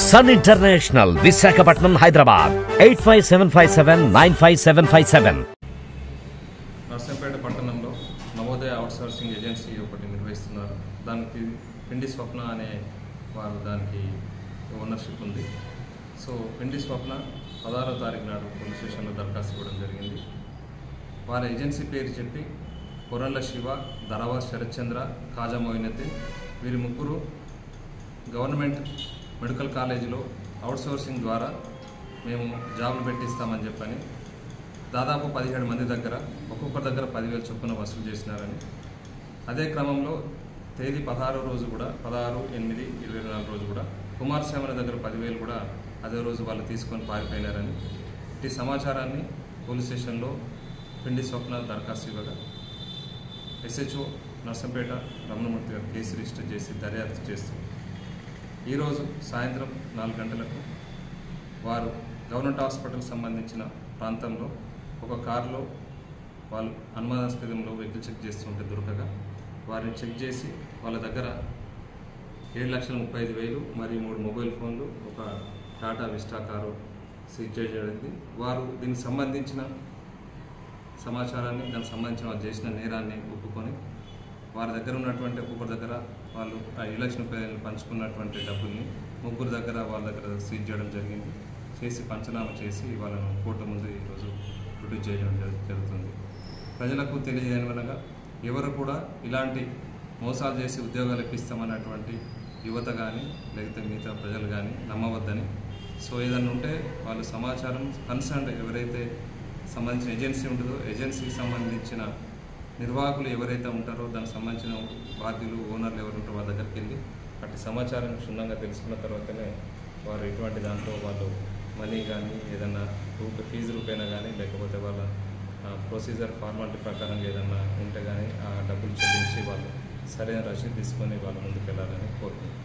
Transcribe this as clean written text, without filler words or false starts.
Sun International Visakhapatnam Hyderabad 8575795757. Narsampet పట్టణంలో Navodaya outsourcing agency ఒకటి నిర్వహిస్తున్నారు. దానికి పిండి స్వప్న అనే వారు దానికి ఓనర్షిప్ ఉంది. సో పిండి స్వప్న 16వ తారీఖు నాడు పోలీస్ స్టేషన్లో దరఖాస్తు ఇవ్వడం జరిగింది. వారి ఏజెన్సీ పేరు చెప్పి కొరళ్ళ శివ, దరవా శరత్చంద్ర, ఖాజా మొయినుద్దీన్ వీరి ముగ్గురు గవర్నమెంట్ మెడికల్ కాలేజీలో అవుట్సోర్సింగ్ ద్వారా మేము జాబులు పెట్టిస్తామని చెప్పని దాదాపు 17 మంది దగ్గర ఒక్కొక్కరి దగ్గర 10,000 చొప్పున వసూలు చేసినారని, అదే క్రమంలో తేదీ 16 రోజు కూడా 16/8/24 రోజు కూడా కుమారస్వామి దగ్గర 10,000 కూడా అదే రోజు వాళ్ళు తీసుకొని పారిపోయినారని ఈ సమాచారాన్ని పోలీస్ స్టేషన్లో పిండి స్వప్న దరఖాస్తు ఇవ్వగా SHO నర్సంపేట రమణమూర్తి గారు కేసు రిజిస్టర్ చేసి దర్యాప్తు చేస్తూ ఈరోజు సాయంత్రం 4 గంటలకు వారు గవర్నమెంట్ హాస్పిటల్ సంబంధించిన ప్రాంతంలో ఒక కారులో వాళ్ళు అనుమానాస్పదంలో వెహికల్ చెక్ చేస్తుంటే దొరకగా వారిని చెక్ చేసి వాళ్ళ దగ్గర 7,35,000 మరియు 3 మొబైల్ ఫోన్లు, ఒక టాటా విస్టా కారు సీజ్ చేయబడింది. వారు దీనికి సంబంధించిన సమాచారాన్ని, దానికి సంబంధించిన వాళ్ళు చేసిన నేరాన్ని ఒప్పుకొని వారి దగ్గర ఉన్నటువంటి ఒక్కొక్కరి దగ్గర వాళ్ళు ఆ 7,35,000 పంచుకున్నటువంటి డబ్బుల్ని ముగ్గురు దగ్గర వాళ్ళ దగ్గర సీజ్ చేయడం జరిగింది. చేసి పంచనామా చేసి వాళ్ళను కోర్టు ముందు ఈరోజు ప్రొడ్యూస్ చేయడం జరుగుతుంది. ప్రజలకు తెలియజేయనగా ఎవరు కూడా ఇలాంటి మోసాలు చేసి ఉద్యోగాలు ఇప్పిస్తామన్నటువంటి యువత కానీ లేకపోతే మిగతా ప్రజలు కానీ నమ్మవద్దని. సో ఏదన్నా ఉంటే వాళ్ళు సమాచారం కన్సర్న్ ఎవరైతే సంబంధించిన ఏజెన్సీ ఉంటుందో ఏజెన్సీకి సంబంధించిన నిర్వాహకులు ఎవరైతే ఉంటారో దానికి సంబంధించిన బాధ్యులు, ఓనర్లు ఎవరు ఉంటారో వాళ్ళ దగ్గరికి వెళ్ళి అట్టి సమాచారం క్షుణ్ణంగా తెలుసుకున్న తర్వాతనే వారు ఎటువంటి దాంట్లో వాళ్ళు మనీ కానీ ఏదన్నా ఫీజు రూపైనా కానీ లేకపోతే వాళ్ళ ప్రొసీజర్ ఫార్మాలిటీ ప్రకారంగా ఏదన్నా ఉంటే కానీ ఆ డబ్బులు చెల్లించి వాళ్ళు సరైన రసీదు తీసుకొని వాళ్ళు ముందుకు వెళ్ళాలని కోరుకుంటున్నారు.